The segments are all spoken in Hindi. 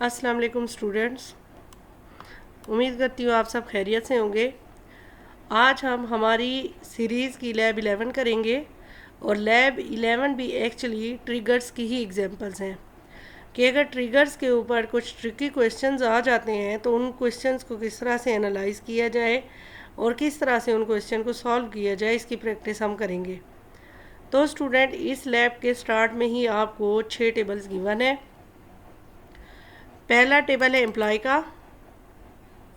अस्सलाम वालेकुम स्टूडेंट्स, उम्मीद करती हूँ आप सब खैरियत से होंगे। आज हम हमारी सीरीज़ की लैब 11 करेंगे और लैब 11 भी एक्चुअली ट्रिगर्स की ही एग्जांपल्स हैं कि अगर ट्रिगर्स के ऊपर कुछ ट्रिकी क्वेश्चंस आ जाते हैं तो उन क्वेश्चंस को किस तरह से एनालाइज किया जाए और किस तरह से उन क्वेश्चन को सॉल्व किया जाए, इसकी प्रैक्टिस हम करेंगे। तो स्टूडेंट, इस लैब के स्टार्ट में ही आपको 6 टेबल्स गिवन है। पहला टेबल है एम्प्लॉय का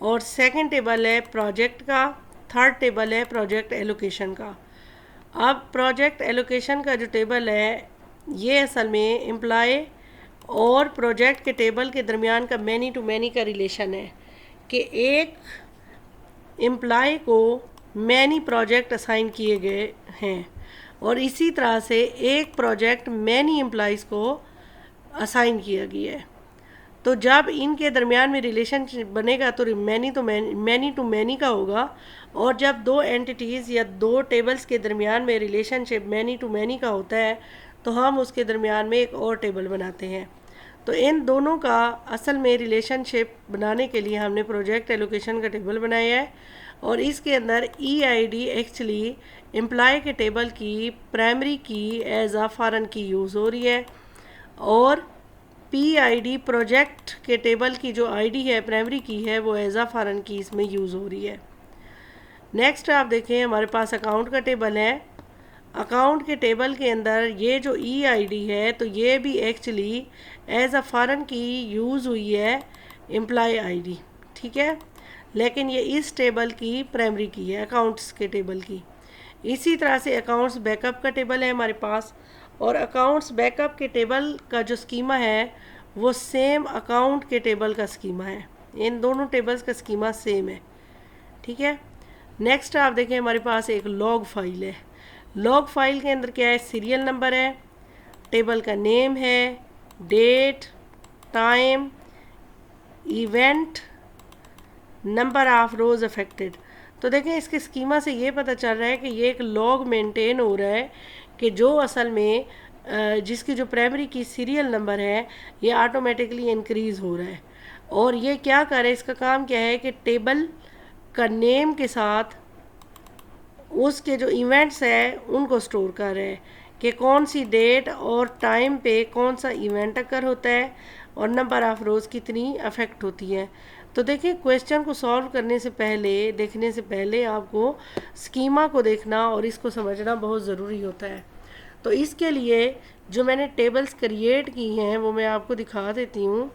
और सेकंड टेबल है प्रोजेक्ट का, थर्ड टेबल है प्रोजेक्ट एलोकेशन का। अब प्रोजेक्ट एलोकेशन का जो टेबल है ये असल में एम्प्लॉय और प्रोजेक्ट के टेबल के दरमियान का मैनी टू मैनी का रिलेशन है कि एक एम्प्लॉय को मैनी प्रोजेक्ट असाइन किए गए हैं और इसी तरह से एक प्रोजेक्ट मैनी एम्प्लॉयज़ को असाइन किया गया है। तो जब इनके दरमियान में रिलेशनशिप बनेगा तो मैनी टू मैनी का होगा, और जब दो एंटिटीज़ या दो टेबल्स के दरमियान में रिलेशनशिप मैनी टू मैनी का होता है तो हम उसके दरमियान में एक और टेबल बनाते हैं। तो इन दोनों का असल में रिलेशनशिप बनाने के लिए हमने प्रोजेक्ट एलोकेशन का टेबल बनाया है और इसके अंदर EID एक्चुअली एम्प्लॉय के टेबल की प्राइमरी की एज अ फॉरेन की यूज़ हो रही है और PID प्रोजेक्ट के टेबल की जो ID है प्राइमरी की है वो एज अ फॉरेन की इसमें यूज़ हो रही है। नेक्स्ट आप देखें, हमारे पास अकाउंट का टेबल है। अकाउंट के टेबल के अंदर ये जो EID है तो ये भी एक्चुअली एज अ फॉरेन की यूज़ हुई है एम्प्लॉय ID, ठीक है, लेकिन ये इस टेबल की प्राइमरी की है, अकाउंट्स के टेबल की। इसी तरह से अकाउंट्स बैकअप का टेबल है हमारे पास और अकाउंट्स बैकअप के टेबल का जो स्कीमा है वो सेम अकाउंट के टेबल का स्कीमा है। इन दोनों टेबल्स का स्कीमा सेम है, ठीक है। नेक्स्ट आप देखें, हमारे पास एक लॉग फाइल है। लॉग फाइल के अंदर क्या है, सीरियल नंबर है, टेबल का नेम है, date, time, event, number of rows affected. तो देखें इसके स्कीमा से ये पता चल रहा है कि ये एक लॉग मेंटेन हो रहा है कि जो असल में जिसकी जो प्राइमरी की सीरियल नंबर है ये ऑटोमेटिकली इंक्रीज़ हो रहा है। और ये क्या कर रहा है, इसका काम क्या है कि टेबल का नेम के साथ उसके जो इवेंट्स हैं उनको स्टोर कर रहे हैं कि कौन सी डेट और टाइम पे कौन सा इवेंट अकर होता है और नंबर ऑफ रोज़ कितनी अफेक्ट होती है। तो देखिए, क्वेश्चन को सॉल्व करने से पहले, देखने से पहले आपको स्कीमा को देखना और इसको समझना बहुत ज़रूरी होता है। तो इसके लिए जो मैंने टेबल्स क्रिएट की हैं वो मैं आपको दिखा देती हूँ।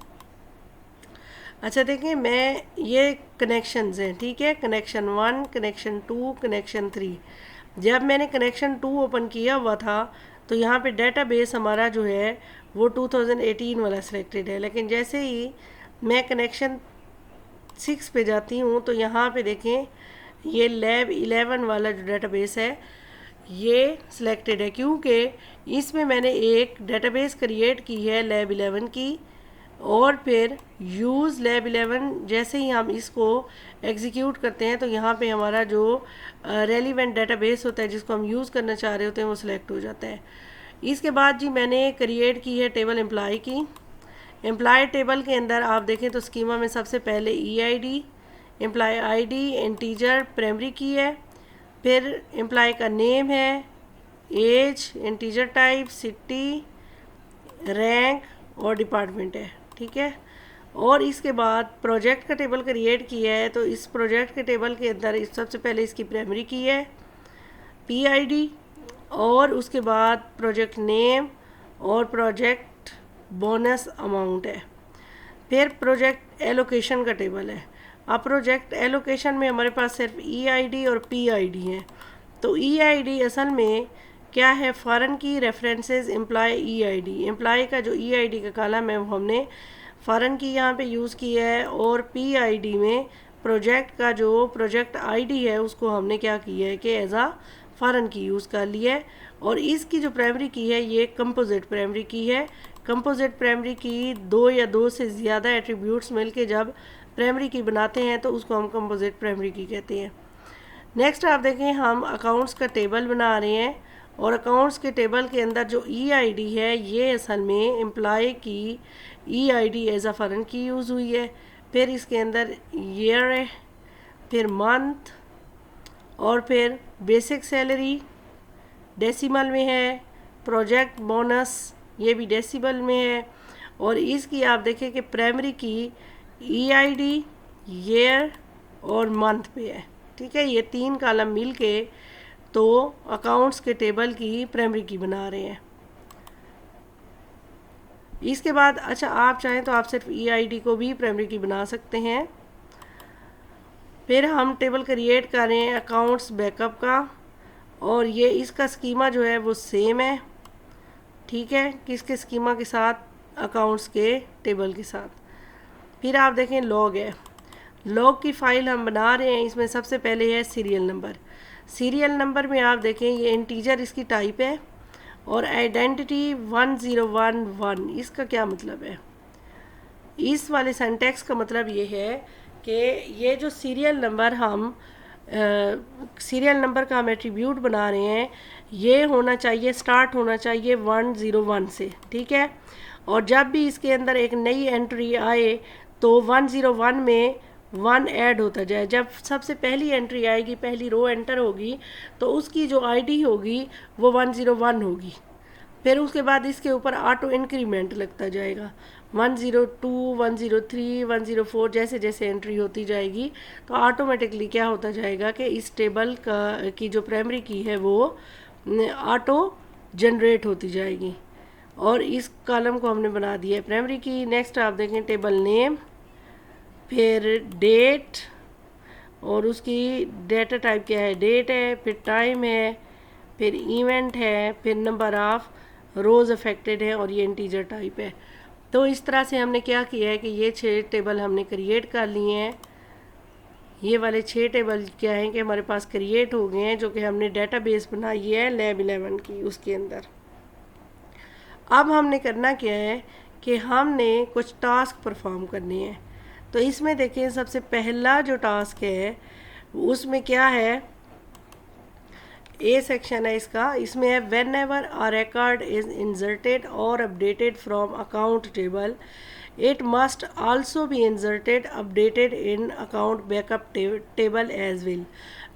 अच्छा देखिए, मैं ये कनेक्शंस हैं, ठीक है, कनेक्शन 1, कनेक्शन 2, कनेक्शन 3। जब मैंने कनेक्शन 2 ओपन किया हुआ था तो यहाँ पे डेटाबेस हमारा जो है वो 2018 वाला सिलेक्टेड है, लेकिन जैसे ही मैं कनेक्शन 6 पे जाती हूँ तो यहाँ पे देखें ये लैब 11 वाला जो डेटाबेस है ये सिलेक्टेड है, क्योंकि इसमें मैंने एक डेटाबेस क्रिएट की है लैब 11 की और फिर यूज़ लैब 11 जैसे ही हम इसको एग्जीक्यूट करते हैं तो यहाँ पे हमारा जो रेलिवेंट डेटाबेस होता है जिसको हम यूज़ करना चाह रहे होते हैं वो सिलेक्ट हो जाता है। इसके बाद जी मैंने क्रिएट की है टेबल एम्प्लॉय की। एम्प्लॉय टेबल के अंदर आप देखें तो स्कीमा में सबसे पहले EID, employee ID integer primary key है, फिर एम्प्लॉय का नेम है, age, integer type, city, rank और डिपार्टमेंट है, ठीक है। और इसके बाद प्रोजेक्ट का टेबल क्रिएट किया है तो इस प्रोजेक्ट के टेबल के अंदर सबसे पहले इसकी प्राइमरी की है, PID, और उसके बाद प्रोजेक्ट नेम और प्रोजेक्ट बोनस अमाउंट है। फिर प्रोजेक्ट एलोकेशन का टेबल है। अब प्रोजेक्ट एलोकेशन में हमारे पास सिर्फ EID और PID हैं। तो EID असल में क्या है, फॉरेन की रेफरेंसेस एम्प्लॉय EID, एम्प्लॉय का जो EID का कॉलम है वो हमने फॉरेन की यहाँ पे यूज़ की है और PID में प्रोजेक्ट का जो प्रोजेक्ट ID है उसको हमने क्या किया है कि एज आ फॉरेन की यूज़ कर लिया है। और इसकी जो प्राइमरी की है ये कंपोजिट प्राइमरी की है। कंपोजिट प्राइमरी की दो या दो से ज़्यादा एट्रीब्यूट्स मिलके जब प्राइमरी की बनाते हैं तो उसको हम कंपोजिट प्राइमरी की कहते हैं। नेक्स्ट आप देखें, हम अकाउंट्स का टेबल बना रहे हैं और अकाउंट्स के टेबल के अंदर जो EID है ये असल में एम्प्लॉय की EID एज अ फरन की यूज़ हुई है। फिर इसके अंदर ईयर है, फिर मंथ, और फिर बेसिक सैलरी डेसिमल में है, प्रोजेक्ट बोनस ये भी डेसिमल में है, और इसकी आप देखें कि प्राइमरी की EID ईयर और मंथ पे है। ठीक है, ये 3 कॉलम मिल के तो अकाउंट्स के टेबल की प्राइमरी की बना रहे हैं। इसके बाद अच्छा आप चाहें तो आप सिर्फ EID को भी प्राइमरी की बना सकते हैं। फिर हम टेबल क्रिएट कर रहे हैं अकाउंट्स बैकअप का, और ये इसका स्कीमा जो है वो सेम है। ठीक है, किसके स्कीमा के साथ, अकाउंट्स के टेबल के साथ। फिर आप देखें लॉग है, लॉग की फ़ाइल हम बना रहे हैं। इसमें सबसे पहले है सीरियल नंबर। सीरियल नंबर में आप देखें ये इंटीजर इसकी टाइप है, और आइडेंटिटी 1011, इसका क्या मतलब है? इस वाले सेंटेक्स का मतलब ये है कि ये जो सीरियल नंबर हम सीरियल नंबर का हम एट्रीब्यूट बना रहे हैं, ये होना चाहिए, स्टार्ट होना चाहिए 101 से। ठीक है, और जब भी इसके अंदर एक नई एंट्री आए तो 101 में 1 ऐड होता जाए। जब सबसे पहली एंट्री आएगी, पहली रो एंटर होगी, तो उसकी जो ID होगी वो 101 होगी। फिर उसके बाद इसके ऊपर ऑटो इंक्रीमेंट लगता जाएगा, 102, 103, 104 जैसे जैसे एंट्री होती जाएगी तो ऑटोमेटिकली क्या होता जाएगा कि इस टेबल की जो प्राइमरी की है वो ऑटो जनरेट होती जाएगी। और इस कॉलम को हमने बना दिया है प्राइमरी की। नेक्स्ट आप देखें टेबल नेम, फिर डेट, और उसकी डेटा टाइप क्या है, डेट है, फिर टाइम है, फिर इवेंट है, फिर नंबर ऑफ रोज़ अफेक्टेड है, और ये इंटीजर टाइप है। तो इस तरह से हमने क्या किया है कि ये 6 टेबल हमने क्रिएट कर लिए हैं। ये वाले 6 टेबल क्या हैं कि हमारे पास क्रिएट हो गए हैं, जो कि हमने डेटाबेस बनाई है लैब 11 की उसके अंदर। अब हमने करना क्या है कि हमने कुछ टास्क परफॉर्म करने हैं। तो इसमें देखें सबसे पहला जो टास्क है उसमें क्या है, ए सेक्शन है इसका, इसमें है whenever a record is inserted और updated from account table it must also be inserted updated in account backup table as well.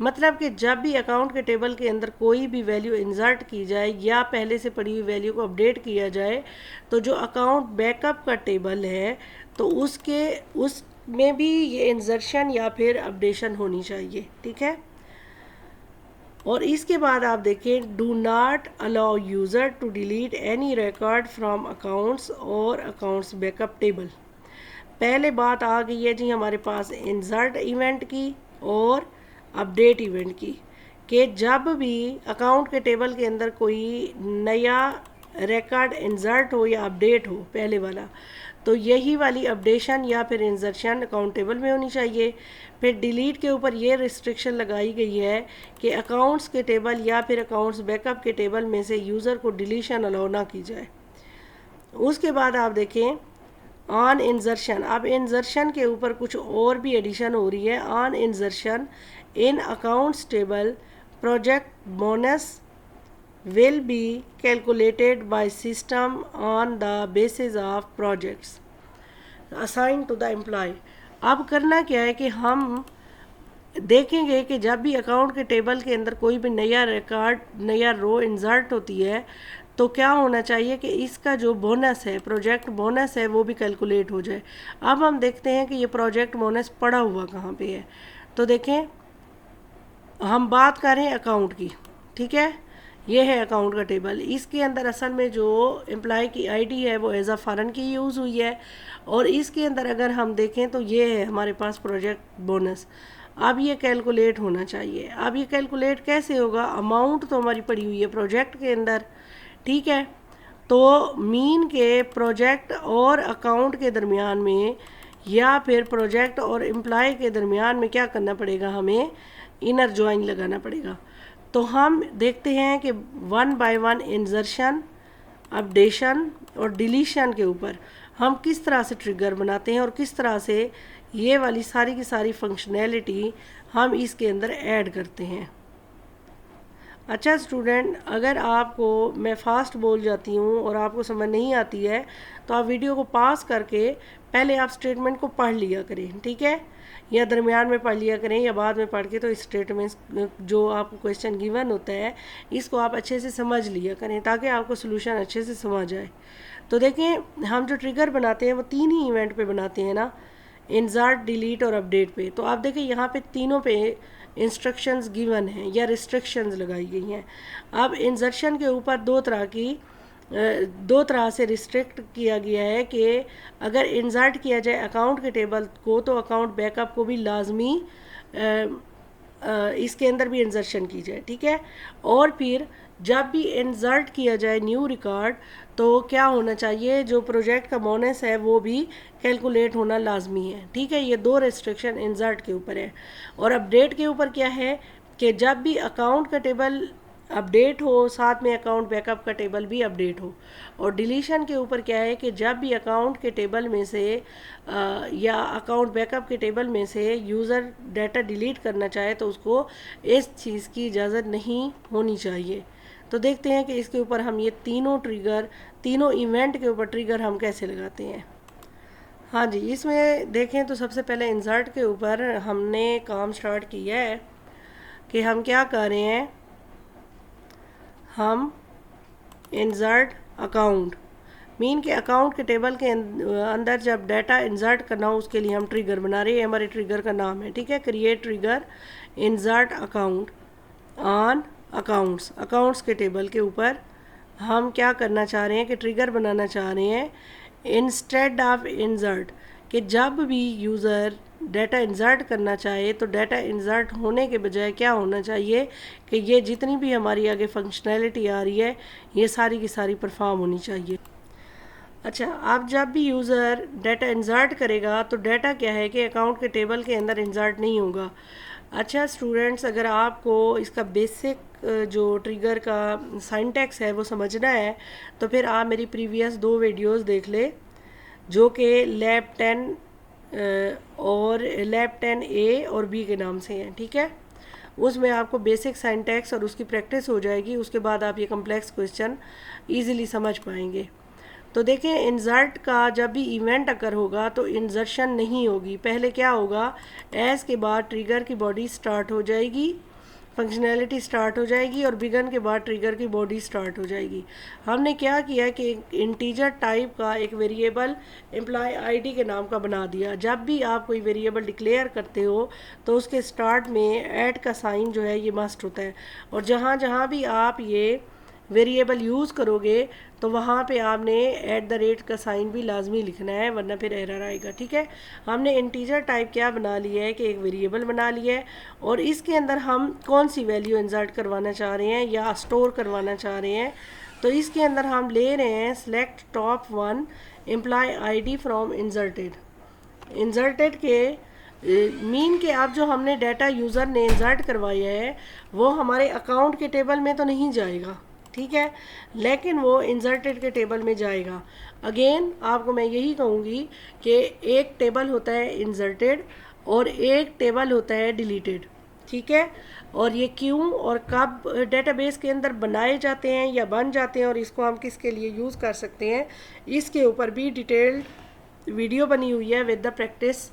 मतलब कि जब भी अकाउंट के टेबल के अंदर कोई भी वैल्यू इंसर्ट की जाए या पहले से पड़ी हुई वैल्यू को अपडेट किया जाए, तो जो अकाउंट बैकअप का टेबल है तो उसमें भी ये इंसर्शन या फिर अपडेशन होनी चाहिए। ठीक है, और इसके बाद आप देखें do not allow user to delete any record from accounts और अकाउंट्स बैकअप टेबल। पहले बात आ गई है जी हमारे पास इंसर्ट इवेंट की और अपडेट इवेंट की, कि जब भी अकाउंट के टेबल के अंदर कोई नया रिकॉर्ड इंसर्ट हो या अपडेट हो पहले वाला, तो यही वाली अपडेशन या फिर इंसर्शन अकाउंट टेबल में होनी चाहिए। फिर डिलीट के ऊपर ये रिस्ट्रिक्शन लगाई गई है कि अकाउंट्स के टेबल या फिर अकाउंट्स बैकअप के टेबल में से यूज़र को डिलीशन अलाउ ना की जाए। उसके बाद आप देखें ऑन इंसर्शन, अब इंसर्शन के ऊपर कुछ और भी एडिशन हो रही है। On insertion in accounts table project bonus will be calculated by system on the basis of projects assigned to the employee। अब करना क्या है कि हम देखेंगे कि जब भी अकाउंट के टेबल के अंदर कोई भी नया रिकॉर्ड, नया रो इंसर्ट होती है, तो क्या होना चाहिए कि इसका जो बोनस है, प्रोजेक्ट बोनस है, वो भी कैलकुलेट हो जाए। अब हम देखते हैं कि ये प्रोजेक्ट बोनस पड़ा हुआ कहाँ पे है। तो देखें हम बात करें अकाउंट की, ठीक है, ये है अकाउंट का टेबल। इसके अंदर असल में जो एम्प्लॉय की ID है वो एज अ फॉरेन की यूज़ हुई है, और इसके अंदर अगर हम देखें तो ये है हमारे पास प्रोजेक्ट बोनस। अब ये कैलकुलेट होना चाहिए। अब ये कैलकुलेट कैसे होगा, अमाउंट तो हमारी पड़ी हुई है प्रोजेक्ट के अंदर, ठीक है, तो मीन के प्रोजेक्ट और अकाउंट के दरमियान में या फिर प्रोजेक्ट और एम्प्लॉय के दरमियान में क्या करना पड़ेगा, हमें इनर जॉइन लगाना पड़ेगा। तो हम देखते हैं कि 1 बाय 1 इंसर्शन, अपडेशन और डिलीशन के ऊपर हम किस तरह से ट्रिगर बनाते हैं और किस तरह से ये वाली सारी की सारी फंक्शनैलिटी हम इसके अंदर ऐड करते हैं। अच्छा स्टूडेंट, अगर आपको मैं फ़ास्ट बोल जाती हूँ और आपको समझ नहीं आती है तो आप वीडियो को पास करके पहले आप स्टेटमेंट को पढ़ लिया करें, ठीक है? या दरमियान में पढ़ लिया करें या बाद में पढ़ के, तो इस स्टेटमेंट जो आपको क्वेश्चन गिवन होता है इसको आप अच्छे से समझ लिया करें ताकि आपको सोल्यूशन अच्छे से समझ आए। तो देखें, हम जो ट्रिगर बनाते हैं वो 3 ही इवेंट पे बनाते हैं ना, इंसर्ट, डिलीट और अपडेट पे। तो आप देखें यहाँ पे तीनों पे इंस्ट्रक्शंस गिवन हैं या रिस्ट्रिक्शंस लगाई गई हैं। अब इंसर्शन के ऊपर दो तरह से रिस्ट्रिक्ट किया गया है कि अगर इंसर्ट किया जाए अकाउंट के टेबल को तो अकाउंट बैकअप को भी लाजमी इसके अंदर भी इंसर्शन की जाए, ठीक है? और फिर जब भी इंसर्ट किया जाए न्यू रिकॉर्ड तो क्या होना चाहिए, जो प्रोजेक्ट का बोनस है वो भी कैलकुलेट होना लाजमी है, ठीक है? ये 2 रेस्ट्रिक्शन इंसर्ट के ऊपर है। और अपडेट के ऊपर क्या है कि जब भी अकाउंट का टेबल अपडेट हो साथ में अकाउंट बैकअप का टेबल भी अपडेट हो। और डिलीशन के ऊपर क्या है कि जब भी अकाउंट के टेबल में से या अकाउंट बैकअप के टेबल में से यूज़र डाटा डिलीट करना चाहे तो उसको इस चीज़ की इजाज़त नहीं होनी चाहिए। तो देखते हैं कि इसके ऊपर हम ये तीनों इवेंट के ऊपर ट्रिगर हम कैसे लगाते हैं। हाँ जी, इसमें देखें तो सबसे पहले इंसर्ट के ऊपर हमने काम स्टार्ट किया है कि हम क्या कर रहे हैं, हम इंसर्ट अकाउंट मीन के अकाउंट के टेबल के अंदर जब डाटा इंसर्ट करना हो उसके लिए हम ट्रिगर बना रहे हैं। हमारे ट्रिगर का नाम है, ठीक है, create trigger insert account on accounts के टेबल के ऊपर हम क्या करना चाह रहे हैं कि ट्रिगर बनाना चाह रहे हैं इंस्टेड ऑफ इंसर्ट, कि जब भी यूज़र डाटा इंसर्ट करना चाहे तो डाटा इंसर्ट होने के बजाय क्या होना चाहिए कि ये जितनी भी हमारी आगे फंक्शनैलिटी आ रही है ये सारी की सारी परफॉर्म होनी चाहिए। अच्छा, अब जब भी यूज़र डाटा इंसर्ट करेगा तो डाटा क्या है कि अकाउंट के टेबल के अंदर इंसर्ट नहीं होगा। अच्छा स्टूडेंट्स, अगर आपको इसका बेसिक जो ट्रिगर का सिंटैक्स है वो समझना है तो फिर आप मेरी प्रीवियस 2 वीडियोस देख ले जो कि लैब 10 ए और बी के नाम से हैं, ठीक है? उसमें आपको बेसिक सिंटैक्स और उसकी प्रैक्टिस हो जाएगी, उसके बाद आप ये कम्प्लेक्स क्वेश्चन ईज़िली समझ पाएंगे। तो देखें, इंसर्ट का जब भी इवेंट अकर होगा तो इंसर्शन नहीं होगी। पहले क्या होगा, एस के बाद ट्रिगर की बॉडी स्टार्ट हो जाएगी, फंक्शनैलिटी स्टार्ट हो जाएगी और बिगन के बाद ट्रिगर की बॉडी स्टार्ट हो जाएगी। हमने क्या किया कि इंटीजर टाइप का एक वेरिएबल एम्प्लॉय आईडी के नाम का बना दिया। जब भी आप कोई वेरिएबल डिक्लेयर करते हो तो उसके स्टार्ट में ऐड का साइन जो है ये मस्ट होता है, और जहाँ जहाँ भी आप ये वेरिएबल यूज़ करोगे तो वहाँ पे आपने @ का साइन भी लाजमी लिखना है वरना फिर एरर आएगा, ठीक है? हमने इंटीजर टाइप क्या बना लिया है कि एक वेरिएबल बना लिया है और इसके अंदर हम कौन सी वैल्यू इंसर्ट करवाना चाह रहे हैं या स्टोर करवाना चाह रहे हैं। तो इसके अंदर हम ले रहे हैं select top 1 employee ID from inserted के मीन के अब जो हमने डाटा यूज़र ने इंसर्ट करवाया है वो हमारे अकाउंट के टेबल में तो नहीं जाएगा, ठीक है, लेकिन वो इंसर्टेड के टेबल में जाएगा। अगेन आपको मैं यही कहूँगी कि एक टेबल होता है इंसर्टेड और एक टेबल होता है डिलीटेड, ठीक है? और ये क्यों और कब डेटाबेस के अंदर बनाए जाते हैं या बन जाते हैं और इसको हम किसके लिए यूज़ कर सकते हैं, इसके ऊपर भी डिटेल्ड वीडियो बनी हुई है विद द प्रैक्टिस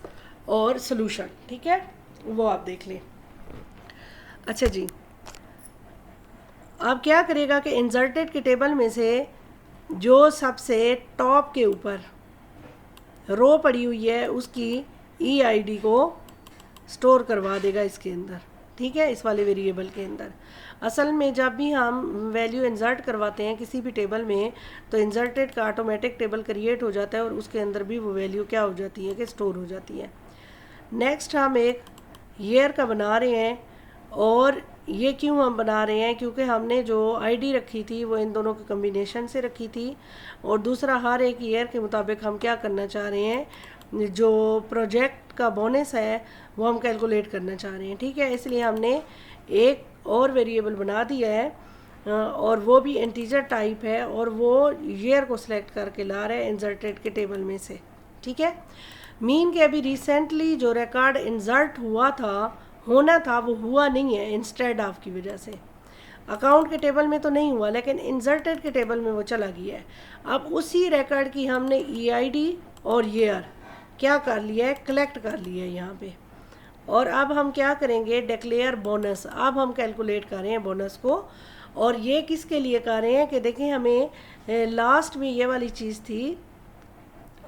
और सॉल्यूशन, ठीक है, वो आप देख लें। अच्छा जी, अब क्या करेगा कि इंसर्टेड के टेबल में से जो सबसे टॉप के ऊपर रो पड़ी हुई है उसकी EID को स्टोर करवा देगा इसके अंदर, ठीक है, इस वाले वेरिएबल के अंदर। असल में जब भी हम वैल्यू इंसर्ट करवाते हैं किसी भी टेबल में तो इंसर्टेड का ऑटोमेटिक टेबल क्रिएट हो जाता है और उसके अंदर भी वो वैल्यू क्या हो जाती है कि स्टोर हो जाती है। नेक्स्ट हम एक ईयर का बना रहे हैं, और ये क्यों हम बना रहे हैं, क्योंकि हमने जो आईडी रखी थी वो इन दोनों के कम्बिनेशन से रखी थी, और दूसरा हर एक ईयर के मुताबिक हम क्या करना चाह रहे हैं, जो प्रोजेक्ट का बोनस है वो हम कैलकुलेट करना चाह रहे हैं, ठीक है? इसलिए हमने एक और वेरिएबल बना दिया है और वो भी इंटीजर टाइप है और वो ईयर को सिलेक्ट करके ला रहा है इंसर्टेड के टेबल में से, ठीक है? मीन के अभी रिसेंटली जो रिकॉर्ड इंसर्ट होना था वो हुआ नहीं है इंस्टेड ऑफ की वजह से। अकाउंट के टेबल में तो नहीं हुआ, लेकिन इंसर्टेड के टेबल में वो चला गया है। अब उसी रिकॉर्ड की हमने EID और ईयर क्या कर लिया है, कलेक्ट कर लिया है यहाँ पे। और अब हम क्या करेंगे, डिक्लेयर बोनस। अब हम कैलकुलेट कर रहे हैं बोनस को, और ये किसके लिए कर रहे हैं कि देखिए हमें लास्ट में ये वाली चीज़ थी,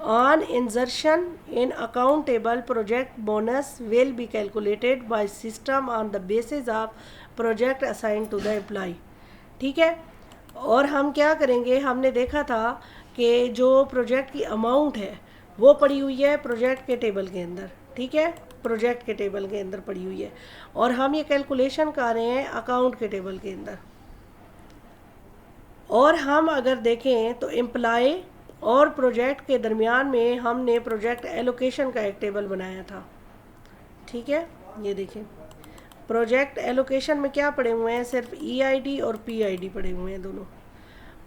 on insertion in account table project bonus will be calculated by system on the basis of project assign to the employee. ठीक है, और हम क्या करेंगे, हमने देखा था कि जो प्रोजेक्ट की अमाउंट है वो पड़ी हुई है प्रोजेक्ट के टेबल के अंदर। ठीक है, प्रोजेक्ट के टेबल के अंदर पड़ी हुई है, और हम ये कैलकुलेशन कर रहे हैं अकाउंट के टेबल के अंदर। और हम अगर देखें तो एम्प्लॉय और प्रोजेक्ट के दरमियान में हमने प्रोजेक्ट एलोकेशन का एक टेबल बनाया था। ठीक है, ये देखें प्रोजेक्ट एलोकेशन में क्या पड़े हुए हैं, सिर्फ EID और PID पड़े हुए हैं दोनों।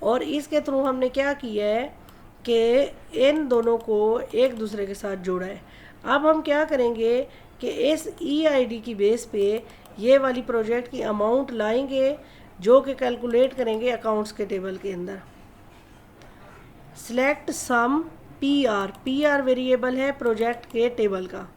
और इसके थ्रू हमने क्या किया है कि इन दोनों को एक दूसरे के साथ जोड़ा है। अब हम क्या करेंगे कि इस EID की बेस पे ये वाली प्रोजेक्ट की अमाउंट लाएंगे, जो कि कैलकुलेट करेंगे अकाउंट्स के टेबल के अंदर। सिलेक्ट सम PR वेरिएबल है प्रोजेक्ट के टेबल का,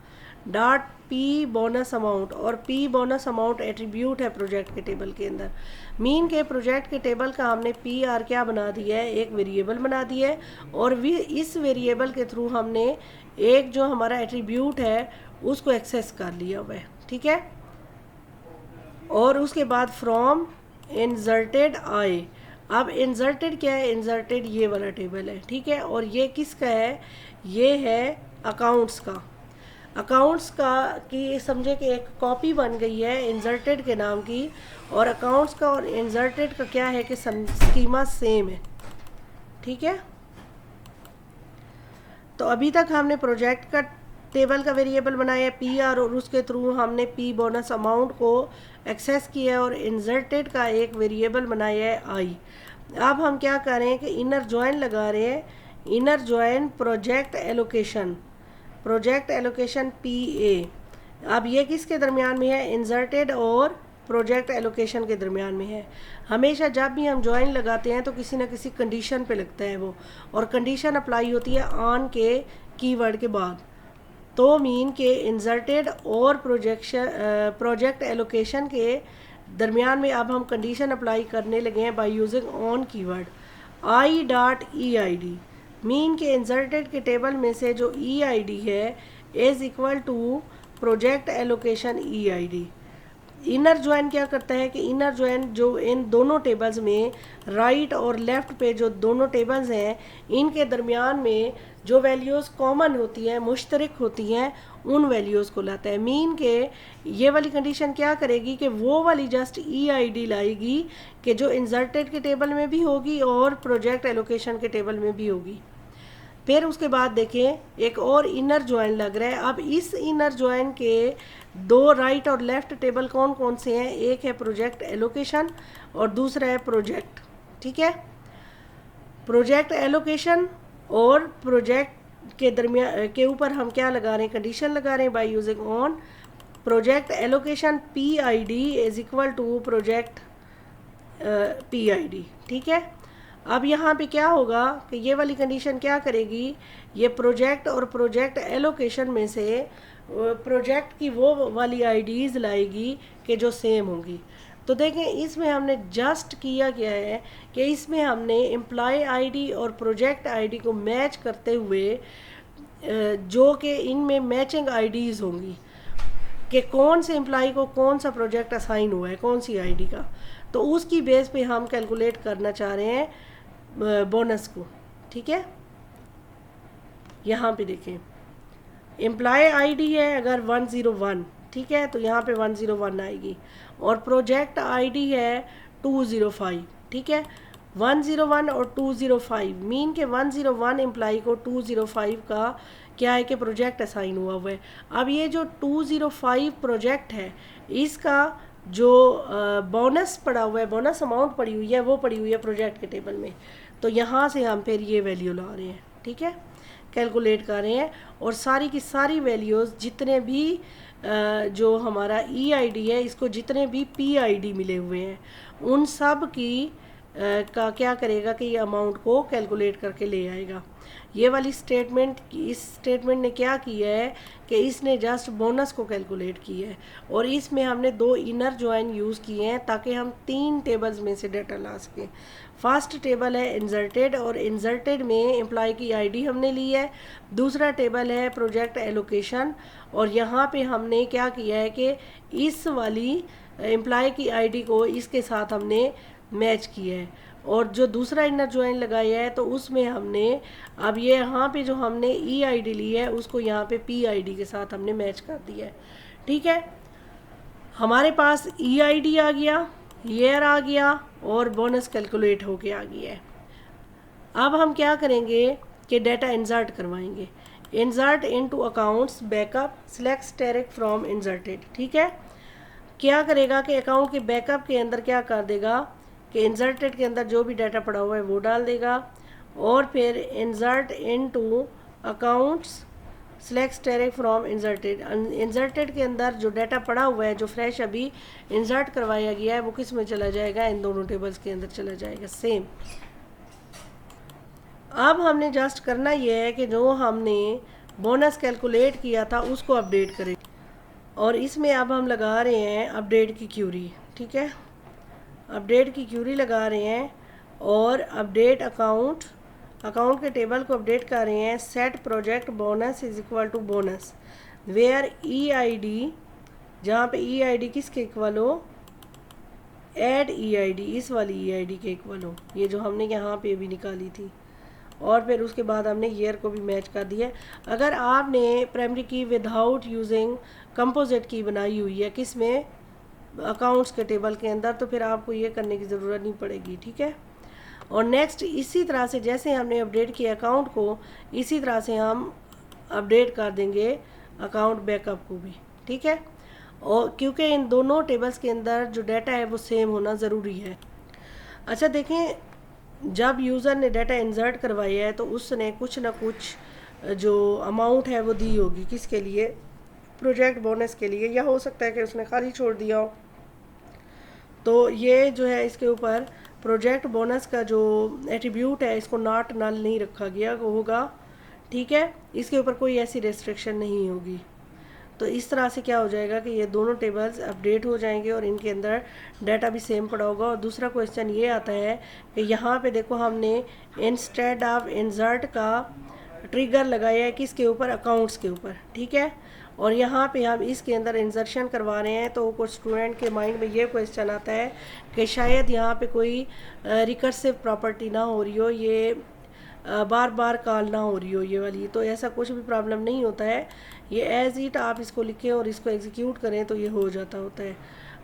डॉट P बोनस अमाउंट, और P बोनस अमाउंट एट्रीब्यूट है प्रोजेक्ट के टेबल के अंदर। मीन के प्रोजेक्ट के टेबल का हमने PR क्या बना दिया है, एक वेरिएबल बना दिया है, और इस वेरिएबल के थ्रू हमने एक जो हमारा एट्रीब्यूट है उसको एक्सेस कर लिया हुआ है। ठीक है, और उसके बाद फ्रॉम इंसर्टेड I। अब इंसर्टेड क्या है, इंसर्टेड ये वाला टेबल है। ठीक है, और ये किसका है, ये है अकाउंट्स का। अकाउंट्स का की समझे कि एक कॉपी बन गई है इंसर्टेड के नाम की, और अकाउंट्स का और इंसर्टेड का क्या है कि स्कीमा सेम है। ठीक है, तो अभी तक हमने प्रोजेक्ट का टेबल का वेरिएबल बनाया है PR, और उसके थ्रू हमने P बोनस अमाउंट को एक्सेस किया है, और इंसर्टेड का एक वेरिएबल बनाया है I। अब हम क्या कर रहे हैं कि इनर जॉइन लगा रहे हैं, inner join project allocation PA। अब ये किसके दरमियान में है, इंसर्टेड और प्रोजेक्ट एलोकेशन के दरमियान में है। हमेशा जब भी हम जॉइन लगाते हैं तो किसी ना किसी कंडीशन पे लगता है वो, और कंडीशन अप्लाई होती है ऑन के कीवर्ड के बाद। तो मीन के इंसर्टेड और प्रोजेक्ट एलोकेशन के दरमियान में अब हम कंडीशन अप्लाई करने लगे हैं by using on keyword. I.EID मीन के इंसर्टेड के टेबल में से जो EID है is equal to project allocation EID। Inner join क्या करता है कि इनर ज्वाइन जो इन दोनों टेबल्स में राइट और लेफ़्ट पे जो दोनों टेबल्स हैं इनके दरमियान में जो वैल्यूज़ कॉमन होती हैं, मुश्तरक होती हैं, उन वैल्यूज़ को लाता है। मीन के ये वाली कंडीशन क्या करेगी कि वो वाली जस्ट EID लाएगी कि जो इंसर्टेड के टेबल में भी होगी और प्रोजेक्ट एलोकेशन के टेबल में भी होगी। फिर उसके बाद देखें एक और इनर ज्वाइन लग रहा है। अब इस इनर ज्वाइन के दो राइट और लेफ़्ट टेबल कौन कौन से हैं, एक है प्रोजेक्ट एलोकेशन और दूसरा है प्रोजेक्ट। ठीक है, प्रोजेक्ट एलोकेशन और प्रोजेक्ट के दरमियान के ऊपर हम क्या लगा रहे हैं, कंडीशन लगा रहे हैं by using on project allocation PID is equal to project PID। ठीक है, अब यहाँ पे क्या होगा कि ये वाली कंडीशन क्या करेगी, ये प्रोजेक्ट और प्रोजेक्ट एलोकेशन में से प्रोजेक्ट की वो वाली IDs लाएगी कि जो सेम होंगी। तो देखें इसमें हमने जस्ट किया क्या है कि इसमें हमने एम्प्लॉय ID और प्रोजेक्ट ID को मैच करते हुए जो कि इनमें मैचिंग IDs होंगी कि कौन से एम्प्लॉय को कौन सा प्रोजेक्ट असाइन हुआ है, कौन सी ID का, तो उसकी बेस पे हम कैलकुलेट करना चाह रहे हैं बोनस को। ठीक है, यहाँ पे देखें एम्प्लॉय ID है अगर 101, ठीक है, तो यहाँ पे 101 आएगी, और प्रोजेक्ट ID है 205। ठीक है, 101 और 205 मीन के 101 एम्प्लॉय को 205 का क्या है कि प्रोजेक्ट असाइन हुआ है। अब ये जो 205 प्रोजेक्ट है इसका जो बोनस पड़ा हुआ है, बोनस अमाउंट पड़ी हुई है, वो पड़ी हुई है प्रोजेक्ट के टेबल में। तो यहाँ से हम फिर ये वैल्यू ला रहे हैं। ठीक है, कैलकुलेट कर रहे हैं और सारी की सारी वैल्यूज़ जितने भी जो हमारा EID है, इसको जितने भी PID मिले हुए हैं उन सब की का क्या करेगा कि ये अमाउंट को कैलकुलेट करके ले आएगा। ये वाली स्टेटमेंट, इस स्टेटमेंट ने क्या किया है कि इसने जस्ट बोनस को कैलकुलेट किया है और इसमें हमने 2 इनर ज्वाइन यूज़ किए हैं ताकि हम 3 टेबल्स में से डाटा ला सकें। फर्स्ट टेबल है इंसर्टेड और इंसर्टेड में एम्प्लॉय की ID हमने ली है। दूसरा टेबल है प्रोजेक्ट एलोकेशन और यहाँ पे हमने क्या किया है कि इस वाली एम्प्लॉय की ID को इसके साथ हमने मैच किया है और जो दूसरा इनर ज्वाइन लगाया है तो उसमें हमने अब ये यहाँ पे जो हमने EID ली है उसको यहाँ पे PID के साथ हमने मैच कर दिया है। ठीक है, हमारे पास EID आ गया, ईयर आ गया और बोनस कैलकुलेट होके आ गया है। अब हम क्या करेंगे कि डाटा इंसर्ट करवाएंगे। Insert into accounts backup select direct from inserted. ठीक है, क्या करेगा कि अकाउंट के बैकअप के अंदर क्या कर देगा कि इंसर्टेड के अंदर जो भी डाटा पड़ा हुआ है वो डाल देगा और फिर insert into accounts select direct from inserted. Inserted के अंदर जो डाटा पड़ा हुआ है, जो फ्रेश अभी इंसर्ट करवाया गया है, वो किस में चला जाएगा, इन दोनों टेबल्स के अंदर चला जाएगा सेम। अब हमने जस्ट करना ये है कि जो हमने बोनस कैलकुलेट किया था उसको अपडेट करें और इसमें अब हम लगा रहे हैं अपडेट की क्यूरी। ठीक है, अपडेट की क्यूरी लगा रहे हैं और अपडेट अकाउंट के टेबल को अपडेट कर रहे हैं। Set project bonus is equal to bonus where EID, जहाँ पे EID किसके इक्वल हो, ऐड EID, इस वाली EID के इक्वल हो, ये जो हमने यहाँ पे भी निकाली थी। और फिर उसके बाद हमने ईयर को भी मैच कर दिया। अगर आपने प्राइमरी की विदाउट यूजिंग कंपोजिट की बनाई हुई है किस में, अकाउंट्स के टेबल के अंदर, तो फिर आपको ये करने की ज़रूरत नहीं पड़ेगी। ठीक है, और नेक्स्ट इसी तरह से जैसे हमने अपडेट किया अकाउंट को, इसी तरह से हम अपडेट कर देंगे अकाउंट बैकअप को भी। ठीक है, और क्योंकि इन दोनों टेबल्स के अंदर जो डाटा है वो सेम होना ज़रूरी है। अच्छा देखें, जब यूज़र ने डाटा इंसर्ट करवाया है तो उसने कुछ ना कुछ जो अमाउंट है वो दी होगी, किसके लिए, प्रोजेक्ट बोनस के लिए, या हो सकता है कि उसने खाली छोड़ दिया हो। तो ये जो है इसके ऊपर प्रोजेक्ट बोनस का जो एट्रीब्यूट है इसको नॉट नल नहीं रखा गया होगा। ठीक है, इसके ऊपर कोई ऐसी रेस्ट्रिक्शन नहीं होगी। तो इस तरह से क्या हो जाएगा कि ये दोनों टेबल्स अपडेट हो जाएंगे और इनके अंदर डाटा भी सेम पड़ा होगा। और दूसरा क्वेश्चन ये आता है कि यहाँ पे देखो हमने इंस्टेड ऑफ इंसर्ट का ट्रिगर लगाया है किसके ऊपर, अकाउंट्स के ऊपर। ठीक है, और यहाँ पे हम इसके अंदर इंसर्शन करवा रहे हैं तो कुछ स्टूडेंट के माइंड में ये क्वेश्चन आता है कि शायद यहाँ पे कोई रिकर्सिव प्रॉपर्टी ना हो रही हो, ये बार बार कॉल ना हो रही हो ये वाली। तो ऐसा कुछ भी प्रॉब्लम नहीं होता है, ये एज इट आप इसको लिखें और इसको एग्जीक्यूट करें तो ये हो जाता होता है।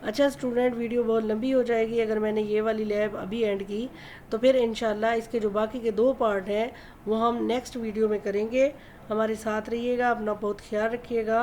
अच्छा स्टूडेंट, वीडियो बहुत लंबी हो जाएगी अगर मैंने ये वाली लैब अभी एंड की, तो फिर इंशाल्लाह इसके जो बाकी के 2 पार्ट हैं वो हम नेक्स्ट वीडियो में करेंगे। हमारे साथ रहिएगा, अपना बहुत ख्याल रखिएगा।